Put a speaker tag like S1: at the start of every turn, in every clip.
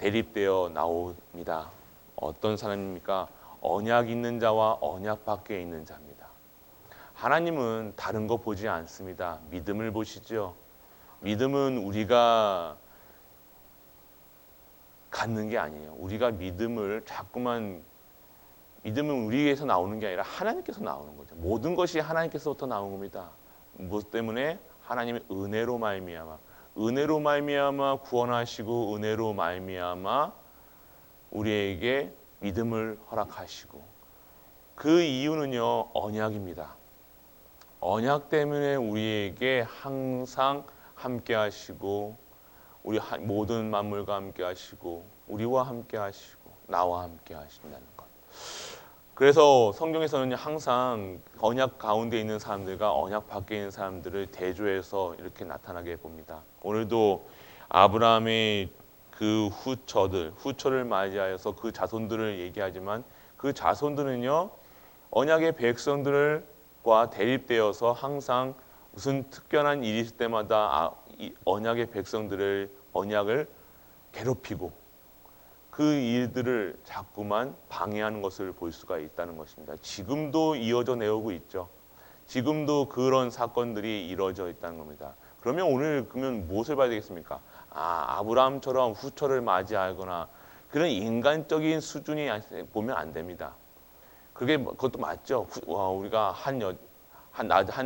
S1: 대립되어 나옵니다. 어떤 사람입니까? 언약 있는 자와 언약 밖에 있는 자입니다. 하나님은 다른 거 보지 않습니다. 믿음을 보시죠. 믿음은 우리가 갖는 게 아니에요. 우리가 믿음을 자꾸만, 믿음은 우리에게서 나오는 게 아니라 하나님께서 나오는 거죠. 모든 것이 하나님께서부터 나온 겁니다. 무엇 때문에? 하나님의 은혜로 말미암아, 은혜로 말미암아 구원하시고 은혜로 말미암아 우리에게 믿음을 허락하시고, 그 이유는요 언약입니다. 언약 때문에 우리에게 항상 함께 하시고, 우리 모든 만물과 함께 하시고, 우리와 함께 하시고, 나와 함께 하신다는 것. 그래서 성경에서는 항상 언약 가운데 있는 사람들과 언약 밖에 있는 사람들을 대조해서 이렇게 나타나게 봅니다. 오늘도 아브라함의 그 후처를 맞이하여서 그 자손들을 얘기하지만, 그 자손들은요 언약의 백성들과 대립되어서 항상 무슨 특별한 일이 있을 때마다 이 언약의 언약을 괴롭히고 그 일들을 자꾸만 방해하는 것을 볼 수가 있다는 것입니다. 지금도 이어져 내오고 있죠. 지금도 그런 사건들이 이루어져 있다는 겁니다. 그러면 무엇을 봐야 되겠습니까? 아브라함처럼 후처를 맞이하거나 그런 인간적인 수준이 보면 안 됩니다. 그것도 맞죠. 우리가 한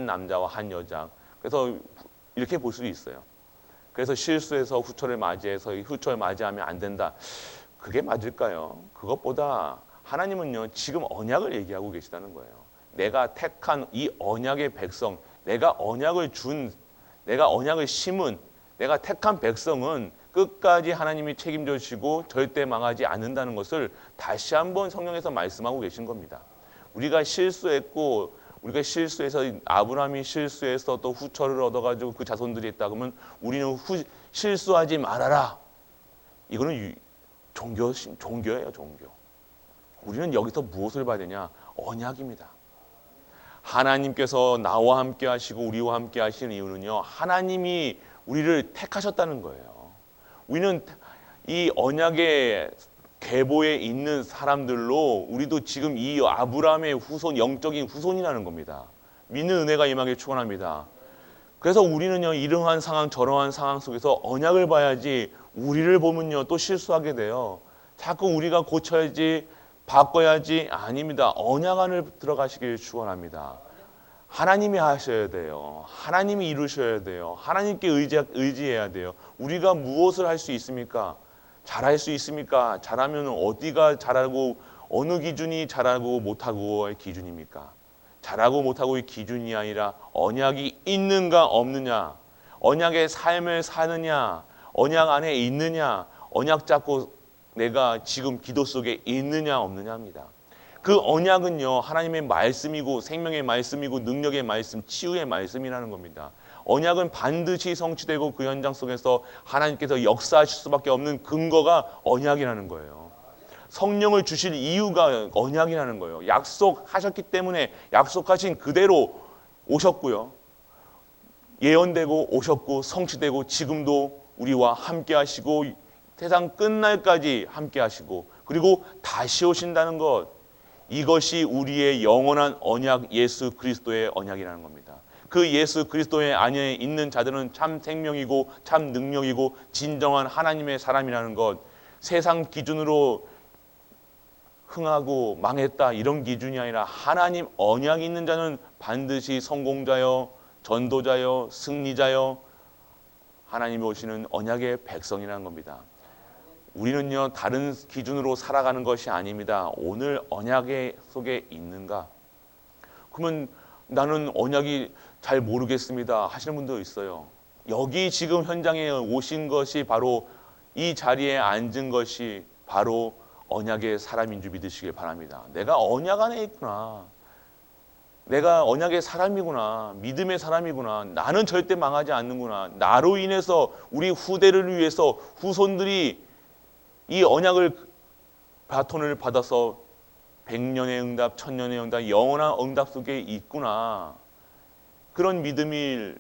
S1: 남자와 한 여자, 그래서 이렇게 볼 수도 있어요. 그래서 실수해서 후처를 맞이하면 안 된다. 그게 맞을까요? 그것보다 하나님은요 지금 언약을 얘기하고 계시다는 거예요. 내가 택한 이 언약의 백성, 내가 언약을 심은, 내가 택한 백성은 끝까지 하나님이 책임져 주시고 절대 망하지 않는다는 것을 다시 한번 성경에서 말씀하고 계신 겁니다. 우리가 실수해서 아브라함이 실수해서 또 후처를 얻어가지고 그 자손들이 있다 그러면 우리는 실수하지 말아라. 이거는 종교예요, 종교. 우리는 여기서 무엇을 봐야 되냐? 언약입니다. 하나님께서 나와 함께 하시고 우리와 함께 하시는 이유는요, 하나님이 우리를 택하셨다는 거예요. 우리는 이 언약의 계보에 있는 사람들로 우리도 지금 이 아브라함의 영적인 후손이라는 겁니다. 믿는 은혜가 임하길 축원합니다. 그래서 우리는요 이러한 상황 저러한 상황 속에서 언약을 봐야지, 우리를 보면요 또 실수하게 돼요. 자꾸 우리가 고쳐야지, 바꿔야지. 아닙니다. 언약 안을 들어가시길 축원합니다. 하나님이 하셔야 돼요. 하나님이 이루셔야 돼요. 하나님께 의지해야 돼요. 우리가 무엇을 할 수 있습니까? 잘할 수 있습니까? 잘하면 어디가 잘하고 어느 기준이 잘하고 못하고의 기준입니까? 잘하고 못하고의 기준이 아니라 언약이 있는가 없느냐, 언약의 삶을 사느냐, 언약 안에 있느냐, 언약 잡고 내가 지금 기도 속에 있느냐 없느냐입니다. 그 언약은요 하나님의 말씀이고 생명의 말씀이고 능력의 말씀, 치유의 말씀이라는 겁니다. 언약은 반드시 성취되고 그 현장 속에서 하나님께서 역사하실 수밖에 없는 근거가 언약이라는 거예요. 성령을 주실 이유가 언약이라는 거예요. 약속하셨기 때문에 약속하신 그대로 오셨고요, 예언되고 오셨고 성취되고 지금도 우리와 함께 하시고 세상 끝날까지 함께 하시고 그리고 다시 오신다는 것, 이것이 우리의 영원한 언약, 예수 그리스도의 언약이라는 겁니다. 그 예수 그리스도의 안에 있는 자들은 참 생명이고 참 능력이고 진정한 하나님의 사람이라는 것, 세상 기준으로 흥하고 망했다 이런 기준이 아니라 하나님 언약이 있는 자는 반드시 성공자요, 전도자요, 승리자요, 하나님이 오시는 언약의 백성이라는 겁니다. 우리는요 다른 기준으로 살아가는 것이 아닙니다. 오늘 언약 속에 있는가? 그러면 나는 언약이 잘 모르겠습니다 하시는 분도 있어요. 여기 지금 현장에 오신 것이 바로, 이 자리에 앉은 것이 바로 언약의 사람인 줄 믿으시길 바랍니다. 내가 언약 안에 있구나, 내가 언약의 사람이구나, 믿음의 사람이구나, 나는 절대 망하지 않는구나, 나로 인해서 우리 후대를 위해서 후손들이 이 언약을 바톤을 받아서 100년의 응답, 1000년의 응답, 영원한 응답 속에 있구나, 그런 믿음을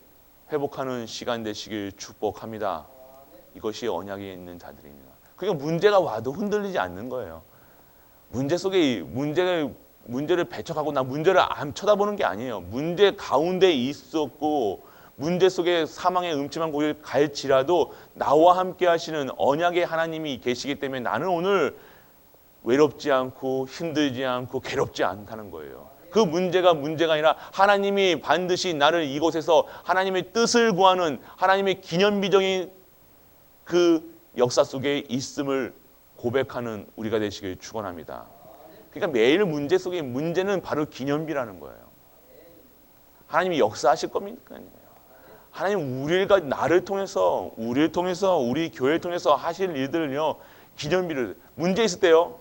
S1: 회복하는 시간 되시길 축복합니다. 이것이 언약에 있는 자들입니다. 그러니까 문제가 와도 흔들리지 않는 거예요. 문제 속에 문제를 배척하고 나 문제를 안 쳐다보는 게 아니에요. 문제 가운데 있었고 문제 속에 사망의 음침한 곳을 갈지라도 나와 함께 하시는 언약의 하나님이 계시기 때문에 나는 오늘 외롭지 않고 힘들지 않고 괴롭지 않다는 거예요. 그 문제가 아니라 하나님이 반드시 나를 이곳에서 하나님의 뜻을 구하는 하나님의 기념비적인 그 역사 속에 있음을 고백하는 우리가 되시길 축원합니다. 그러니까 매일 문제 속에 문제는 바로 기념비라는 거예요. 하나님이 역사하실 겁니까? 하나님 우리가 나를 통해서 우리를 통해서 우리 교회를 통해서 하실 일들은요 기념비를 문제 있을 때요.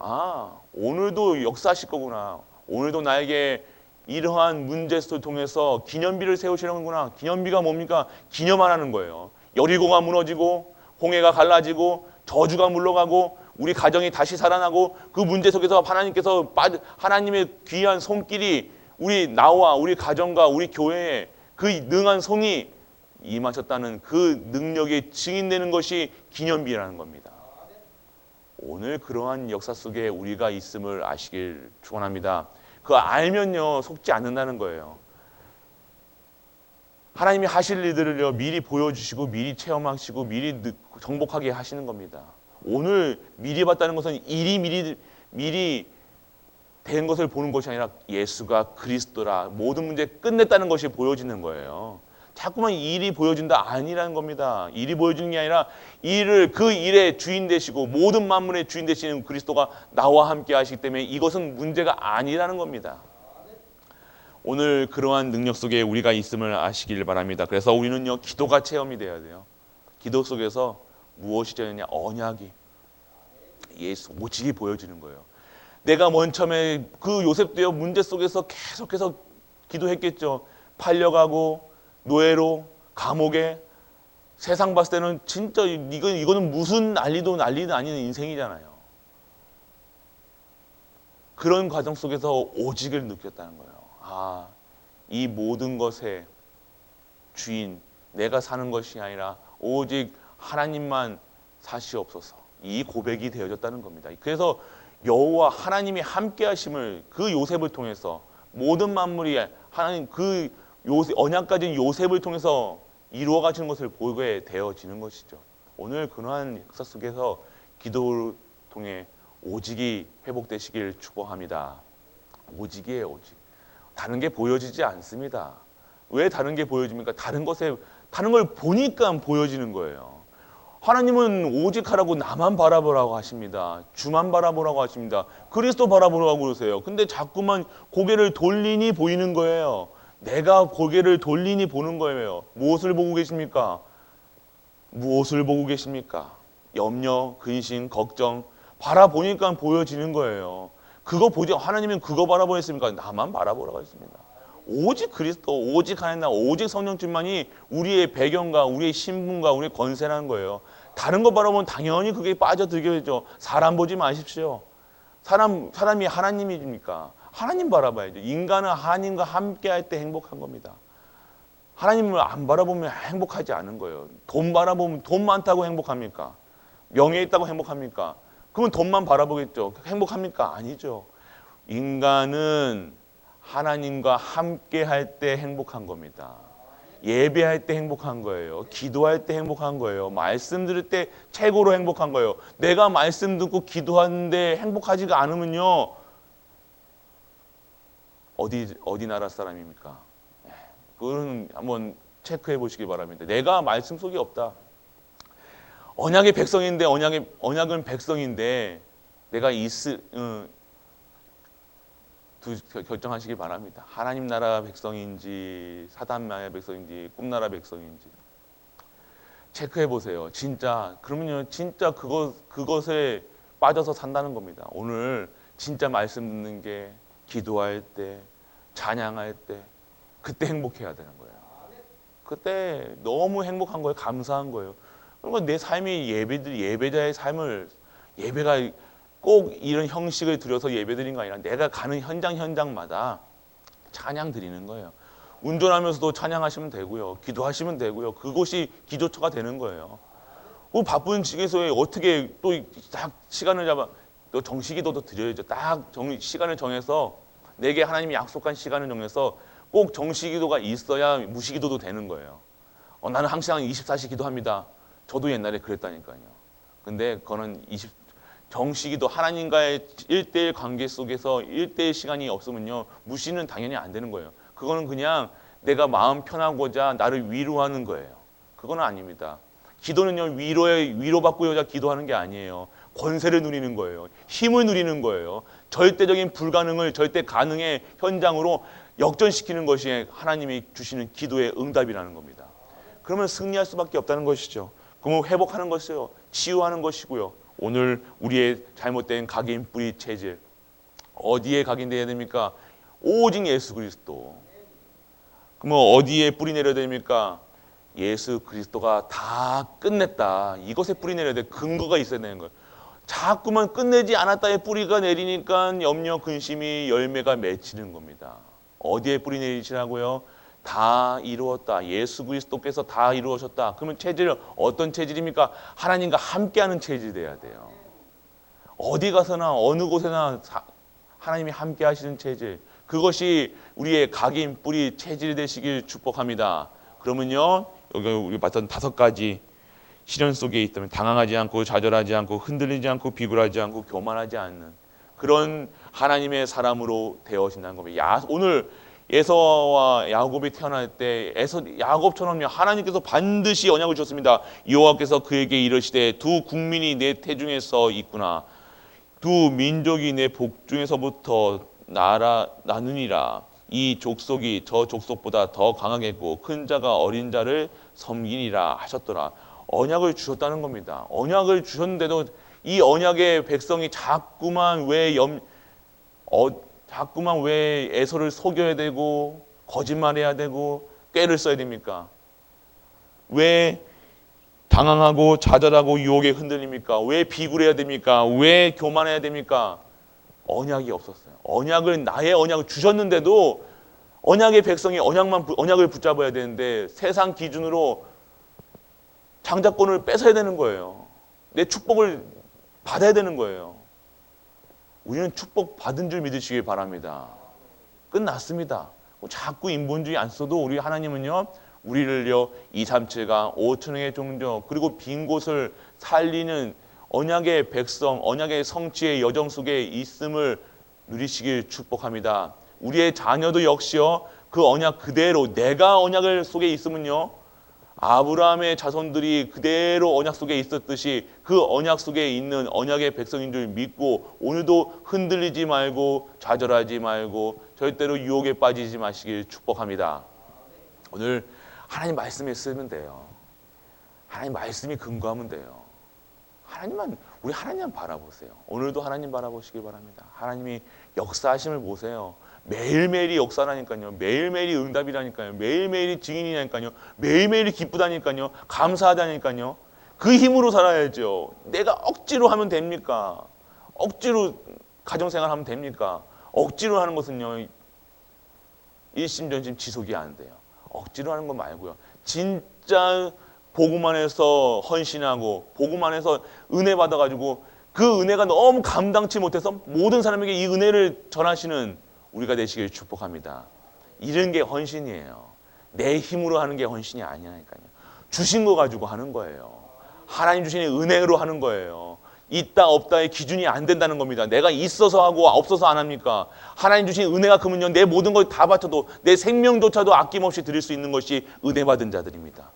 S1: 오늘도 역사하실 거구나. 오늘도 나에게 이러한 문제를 통해서 기념비를 세우시는구나. 기념비가 뭡니까? 기념하라는 거예요. 여리고가 무너지고 홍해가 갈라지고 저주가 물러가고 우리 가정이 다시 살아나고 그 문제 속에서 하나님께서 하나님의 귀한 손길이 나와 우리 가정과 우리 교회에 그 능한 손이 임하셨다는 그 능력의 증인되는 것이 기념비라는 겁니다. 오늘 그러한 역사 속에 우리가 있음을 아시길 축원합니다. 그거 알면요 속지 않는다는 거예요. 하나님이 하실 일들을요 미리 보여주시고 미리 체험하시고 미리 정복하게 하시는 겁니다. 오늘 미리 봤다는 것은 일이 미리 된 것을 보는 것이 아니라 예수가 그리스도라 모든 문제 끝냈다는 것이 보여지는 거예요. 자꾸만 일이 보여준다 아니라는 겁니다. 일이 보여주는 게 아니라 그 일의 주인 되시고 모든 만물의 주인 되시는 그리스도가 나와 함께 하시기 때문에 이것은 문제가 아니라는 겁니다. 오늘 그러한 능력 속에 우리가 있음을 아시길 바랍니다. 그래서 우리는요 기도가 체험이 돼야 돼요. 기도 속에서 무엇이 되느냐 언약이 예수 오직이 보여지는 거예요. 내가 맨 처음에 그 요셉도요 문제 속에서 계속해서 기도했겠죠. 팔려가고 노예로 감옥에 세상 봤을 때는 진짜 이거는 무슨 난리도 아니는 인생이잖아요. 그런 과정 속에서 오직을 느꼈다는 거예요. 이 모든 것의 주인 내가 사는 것이 아니라 오직 하나님만 사시옵소서. 이 고백이 되어졌다는 겁니다. 그래서 여호와 하나님이 함께 하심을 그 요셉을 통해서 모든 만물이 하나님 그 언약 가진 요셉을 통해서 이루어 가시는 것을 보게 되어지는 것이죠. 오늘 그러한 역사 속에서 기도를 통해 오직이 회복되시길 축복합니다. 오직이에요, 오직. 다른 게 보여지지 않습니다. 왜 다른 게 보여집니까? 다른 걸 보니까 보여지는 거예요. 하나님은 오직하라고 나만 바라보라고 하십니다. 주만 바라보라고 하십니다. 그리스도 바라보라고 그러세요. 근데 자꾸만 고개를 돌리니 보이는 거예요. 내가 고개를 돌리니 보는 거예요. 무엇을 보고 계십니까? 무엇을 보고 계십니까? 염려, 근심, 걱정 바라보니까 보여지는 거예요. 그거 보지 하나님은 그거 바라보셨습니까? 나만 바라보라고 했습니다. 오직 그리스도, 오직 하나님, 오직 성령님만이 우리의 배경과 우리의 신분과 우리의 권세라는 거예요. 다른 거 바라보면 당연히 그게 빠져들겠죠. 사람 보지 마십시오. 사람이 하나님이십니까? 하나님 바라봐야죠. 인간은 하나님과 함께 할 때 행복한 겁니다. 하나님을 안 바라보면 행복하지 않은 거예요. 돈 바라보면 돈 많다고 행복합니까? 명예 있다고 행복합니까? 그러면 돈만 바라보겠죠. 행복합니까? 아니죠. 인간은 하나님과 함께 할 때 행복한 겁니다. 예배할 때 행복한 거예요. 기도할 때 행복한 거예요. 말씀 들을 때 최고로 행복한 거예요. 내가 말씀 듣고 기도하는데 행복하지가 않으면요. 어디 나라 사람입니까? 그거는 한번 체크해 보시기 바랍니다. 내가 말씀 속에 없다. 언약의 백성인데 언약은 백성인데 내가 결정하시기 바랍니다. 하나님 나라 백성인지 사단 나라 백성인지 꿈나라 백성인지 체크해 보세요. 진짜 그러면요 진짜 그것에 빠져서 산다는 겁니다. 오늘 진짜 말씀 듣는 게 기도할 때 찬양할 때 그때 행복해야 되는 거예요. 그때 너무 행복한 거예요. 감사한 거예요. 그러니까 내 삶이 예배자의 삶을 예배가 꼭 이런 형식을 들여서 예배드린 거 아니라 내가 가는 현장마다 찬양 드리는 거예요. 운전하면서도 찬양하시면 되고요. 기도하시면 되고요. 그것이 기도처가 되는 거예요. 그 바쁜 시기소에 어떻게 또 딱 시간을 잡아 또 정식기도도 드려야죠. 딱 시간을 정해서 내게 하나님이 약속한 시간을 정해서 꼭 정식기도가 있어야 무식기도도 되는 거예요. 나는 항상 24시 기도합니다. 저도 옛날에 그랬다니까요. 근데 그거는 정식기도 하나님과의 1대1 관계 속에서 1대1 시간이 없으면요. 무시는 당연히 안 되는 거예요. 그거는 그냥 내가 마음 편하고자 나를 위로하는 거예요. 그건 아닙니다. 기도는요, 위로받고자 기도하는 게 아니에요. 권세를 누리는 거예요. 힘을 누리는 거예요. 절대적인 불가능을 절대 가능의 현장으로 역전시키는 것이 하나님이 주시는 기도의 응답이라는 겁니다. 그러면 승리할 수밖에 없다는 것이죠. 그러면 회복하는 것이요, 치유하는 것이고요. 오늘 우리의 잘못된 각인 뿌리 체질 어디에 각인되어야 됩니까? 오직 예수 그리스도. 그러면 어디에 뿌리 내려야 됩니까? 예수 그리스도가 다 끝냈다. 이것에 뿌리 내려야 돼. 근거가 있어야 되는 거예요. 자꾸만 끝내지 않았다에 뿌리가 내리니까 염려, 근심이 열매가 맺히는 겁니다. 어디에 뿌리 내리시라고요? 다 이루었다. 예수 그리스도께서 다 이루어졌다. 그러면 체질은 어떤 체질입니까? 하나님과 함께하는 체질이 돼야 돼요. 어디 가서나 어느 곳에나 하나님이 함께 하시는 체질. 그것이 우리의 각인 뿌리 체질이 되시길 축복합니다. 그러면요, 여기 우리 봤던 5가지 시련 속에 있다면 당황하지 않고 좌절하지 않고 흔들리지 않고 비굴하지 않고 교만하지 않는 그런 하나님의 사람으로 되어진다는 겁니다. 오늘 에서와 야곱이 태어날 때 야곱처럼요, 하나님께서 반드시 언약을 주셨습니다. 여호와께서 그에게 이르시되 두 국민이 내 태중에서 있구나. 두 민족이 내 복중에서부터 나누니라. 이 족속이 저 족속보다 더 강하겠고 큰 자가 어린 자를 섬기니라 하셨더라. 언약을 주셨다는 겁니다. 언약을 주셨는데도 이 언약의 백성이 자꾸만 왜 에서를 속여야 되고 거짓말해야 되고 꾀를 써야 됩니까? 왜 당황하고 좌절하고 유혹에 흔들립니까? 왜 비굴해야 됩니까? 왜 교만해야 됩니까? 언약이 없었어요. 나의 언약을 주셨는데도 언약의 백성이 언약을 붙잡아야 되는데 세상 기준으로 장자권을 뺏어야 되는 거예요. 내 축복을 받아야 되는 거예요. 우리는 축복 받은 줄 믿으시길 바랍니다. 끝났습니다. 자꾸 인본주의 안 써도 우리 하나님은요, 우리를요 237가 5천의 종족 그리고 빈 곳을 살리는 언약의 백성, 언약의 성취의 여정 속에 있음을 누리시길 축복합니다. 우리의 자녀도 역시요, 그 언약 그대로 내가 언약을 속에 있으면요, 아브라함의 자손들이 그대로 언약 속에 있었듯이 그 언약 속에 있는 언약의 백성인 줄 믿고 오늘도 흔들리지 말고 좌절하지 말고 절대로 유혹에 빠지지 마시길 축복합니다. 오늘 하나님 말씀에 쓰면 돼요. 하나님 말씀이 근거하면 돼요. 우리 하나님 바라보세요. 오늘도 하나님 바라보시길 바랍니다. 하나님이 역사하심을 보세요. 매일매일이 역사라니까요. 매일매일이 응답이라니까요. 매일매일이 증인이라니까요. 매일매일이 기쁘다니까요. 감사하다니까요. 그 힘으로 살아야죠. 내가 억지로 하면 됩니까? 억지로 가정생활 하면 됩니까? 억지로 하는 것은요, 일심전심 지속이 안 돼요. 억지로 하는 거 말고요. 진짜 복음 안에서 헌신하고 복음 안에서 은혜 받아가지고 그 은혜가 너무 감당치 못해서 모든 사람에게 이 은혜를 전하시는 우리가 되시길 축복합니다. 이런 게 헌신이에요. 내 힘으로 하는 게 헌신이 아니라니까요. 주신 거 가지고 하는 거예요. 하나님 주신 은혜로 하는 거예요. 있다 없다의 기준이 안 된다는 겁니다. 내가 있어서 하고 없어서 안 합니까? 하나님 주신 은혜가 그러면요, 내 모든 걸 다 바쳐도 내 생명조차도 아낌없이 드릴 수 있는 것이 은혜 받은 자들입니다.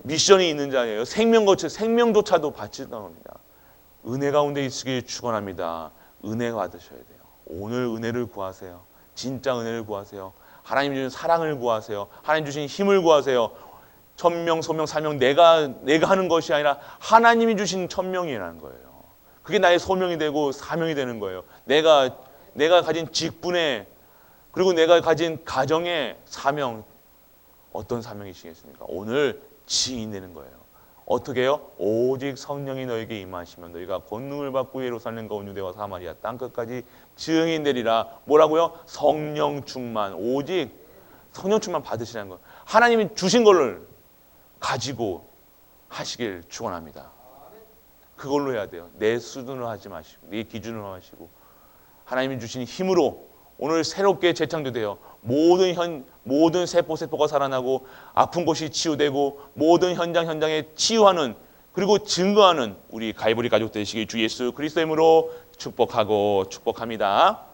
S1: 미션이 있는 자예요. 생명조차도 바친다는 겁니다. 은혜 가운데 있으길 축원합니다. 은혜 받으셔야 돼요. 오늘 은혜를 구하세요. 진짜 은혜를 구하세요. 하나님 주신 사랑을 구하세요. 하나님 주신 힘을 구하세요. 천명, 소명, 사명 내가 하는 것이 아니라 하나님이 주신 천명이라는 거예요. 그게 나의 소명이 되고 사명이 되는 거예요. 내가 가진 직분에 그리고 내가 가진 가정의 사명, 어떤 사명이시겠습니까? 오늘 증인 되는 거예요. 어떻게 해요? 오직 성령이 너에게 임하시면 너희가 권능을 받고 예루살렘과 온 유대와 사마리아 땅끝까지 증인 되리라. 뭐라고요? 성령 충만. 오직 성령 충만 받으시라는 거예요. 하나님이 주신 것을 가지고 하시길 축원합니다. 그걸로 해야 돼요. 내 수준으로 하지 마시고 내 기준으로 하시고 하나님이 주신 힘으로 오늘 새롭게 재창조돼요. 모든 세포가 살아나고 아픈 곳이 치유되고 모든 현장에 치유하는 그리고 증거하는 우리 갈보리 가족 되시길 주 예수 그리스도의 이름으로 축복합니다.